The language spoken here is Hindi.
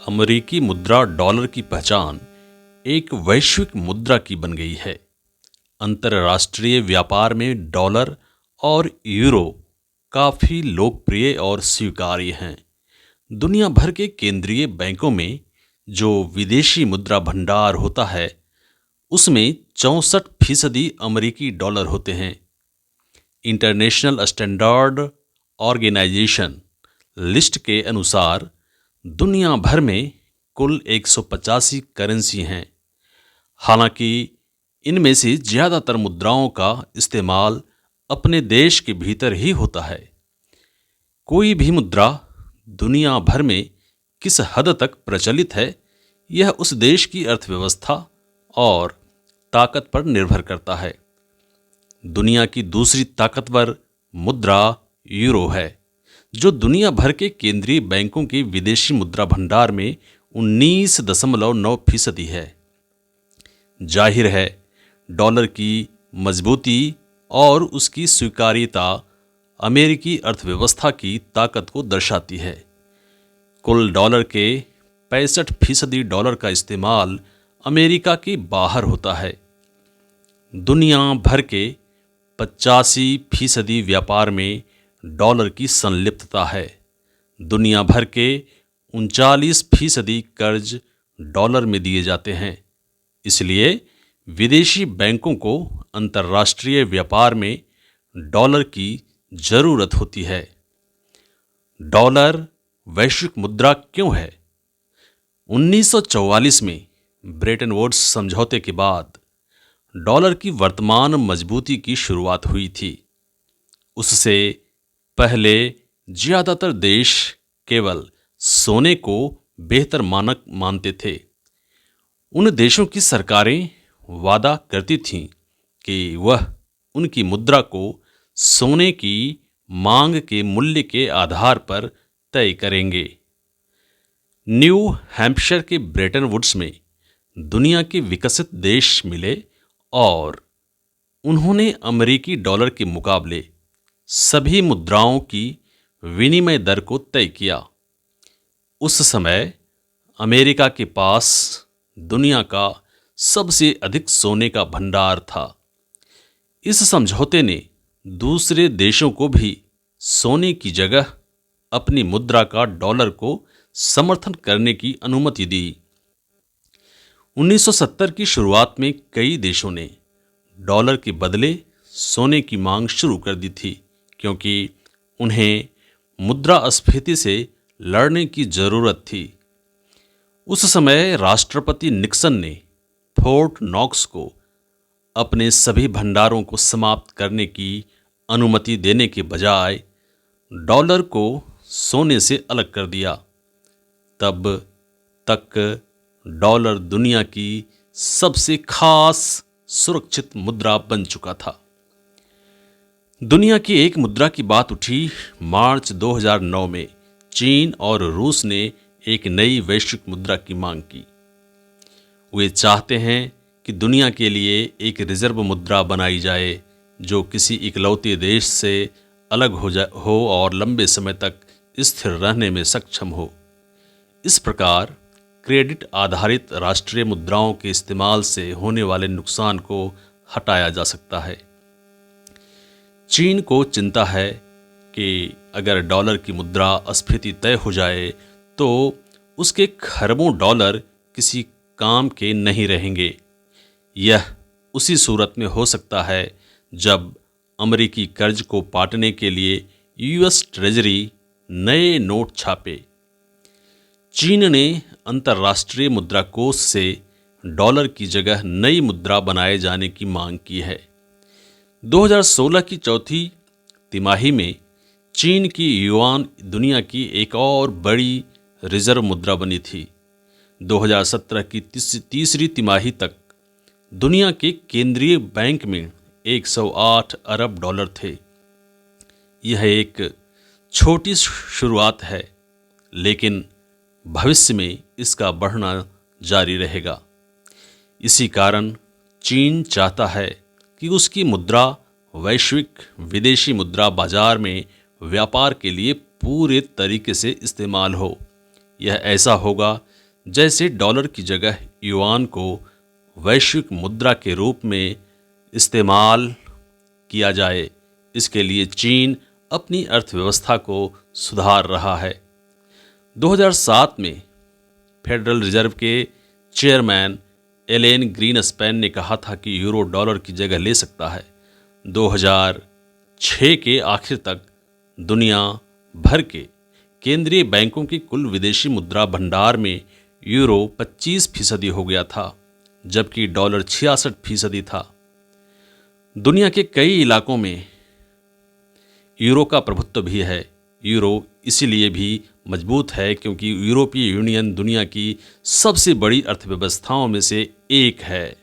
अमेरिकी मुद्रा डॉलर की पहचान एक वैश्विक मुद्रा की बन गई है। अंतर्राष्ट्रीय व्यापार में डॉलर और यूरो काफ़ी लोकप्रिय और स्वीकार्य हैं। दुनिया भर के केंद्रीय बैंकों में जो विदेशी मुद्रा भंडार होता है, उसमें 64% अमेरिकी डॉलर होते हैं। इंटरनेशनल स्टैंडर्ड ऑर्गेनाइजेशन लिस्ट के अनुसार दुनिया भर में कुल 185 करेंसी हैं। हालांकि इनमें से ज़्यादातर मुद्राओं का इस्तेमाल अपने देश के भीतर ही होता है। कोई भी मुद्रा दुनिया भर में किस हद तक प्रचलित है, यह उस देश की अर्थव्यवस्था और ताकत पर निर्भर करता है। दुनिया की दूसरी ताकतवर मुद्रा यूरो है, जो दुनिया भर के केंद्रीय बैंकों के विदेशी मुद्रा भंडार में 19.9% है। जाहिर है, डॉलर की मजबूती और उसकी स्वीकार्यता अमेरिकी अर्थव्यवस्था की ताकत को दर्शाती है। कुल डॉलर के 65% डॉलर का इस्तेमाल अमेरिका के बाहर होता है। दुनिया भर के 85% व्यापार में डॉलर की संलिप्तता है। दुनिया भर के 39% कर्ज डॉलर में दिए जाते हैं। इसलिए विदेशी बैंकों को अंतर्राष्ट्रीय व्यापार में डॉलर की ज़रूरत होती है। डॉलर वैश्विक मुद्रा क्यों है? 1944 में ब्रेटन वुड्स समझौते के बाद डॉलर की वर्तमान मजबूती की शुरुआत हुई थी। उससे पहले ज़्यादातर देश केवल सोने को बेहतर मानक मानते थे। उन देशों की सरकारें वादा करती थीं कि वह उनकी मुद्रा को सोने की मांग के मूल्य के आधार पर तय करेंगे। न्यू हैम्पशायर के ब्रेटन वुड्स में दुनिया के विकसित देश मिले और उन्होंने अमेरिकी डॉलर के मुकाबले सभी मुद्राओं की विनिमय दर को तय किया। उस समय अमेरिका के पास दुनिया का सबसे अधिक सोने का भंडार था। इस समझौते ने दूसरे देशों को भी सोने की जगह अपनी मुद्रा का डॉलर को समर्थन करने की अनुमति दी। 1970 की शुरुआत में कई देशों ने डॉलर के बदले सोने की मांग शुरू कर दी थी, क्योंकि उन्हें मुद्रास्फीति से लड़ने की ज़रूरत थी। उस समय राष्ट्रपति निक्सन ने फोर्ट नॉक्स को अपने सभी भंडारों को समाप्त करने की अनुमति देने के बजाय डॉलर को सोने से अलग कर दिया। तब तक डॉलर दुनिया की सबसे खास सुरक्षित मुद्रा बन चुका था। दुनिया की एक मुद्रा की बात उठी मार्च 2009 में। चीन और रूस ने एक नई वैश्विक मुद्रा की मांग की। वे चाहते हैं कि दुनिया के लिए एक रिजर्व मुद्रा बनाई जाए जो किसी इकलौते देश से अलग हो और लंबे समय तक स्थिर रहने में सक्षम हो। इस प्रकार क्रेडिट आधारित राष्ट्रीय मुद्राओं के इस्तेमाल से होने वाले नुकसान को हटाया जा सकता है। चीन को चिंता है कि अगर डॉलर की मुद्रास्फीति तय हो जाए तो उसके खरबों डॉलर किसी काम के नहीं रहेंगे। यह उसी सूरत में हो सकता है जब अमेरिकी कर्ज को पाटने के लिए यूएस ट्रेजरी नए नोट छापे। चीन ने अंतर्राष्ट्रीय मुद्रा कोष से डॉलर की जगह नई मुद्रा बनाए जाने की मांग की है। 2016 की चौथी तिमाही में चीन की युआन दुनिया की एक और बड़ी रिजर्व मुद्रा बनी थी। 2017 की तीसरी तिमाही तक दुनिया के केंद्रीय बैंक में 108 अरब डॉलर थे। यह एक छोटी शुरुआत है, लेकिन भविष्य में इसका बढ़ना जारी रहेगा। इसी कारण चीन चाहता है कि उसकी मुद्रा वैश्विक विदेशी मुद्रा बाजार में व्यापार के लिए पूरे तरीके से इस्तेमाल हो। यह ऐसा होगा जैसे डॉलर की जगह युआन को वैश्विक मुद्रा के रूप में इस्तेमाल किया जाए। इसके लिए चीन अपनी अर्थव्यवस्था को सुधार रहा है। 2007 में फेडरल रिजर्व के चेयरमैन एलेन ग्रीनस्पैन ने कहा था कि यूरो डॉलर की जगह ले सकता है। 2006 के आखिर तक दुनिया भर के केंद्रीय बैंकों की कुल विदेशी मुद्रा भंडार में यूरो 25% हो गया था, जबकि डॉलर 66% था। दुनिया के कई इलाकों में यूरो का प्रभुत्व भी है। यूरो इसीलिए भी मजबूत है क्योंकि यूरोपीय यूनियन दुनिया की सबसे बड़ी अर्थव्यवस्थाओं में से एक है।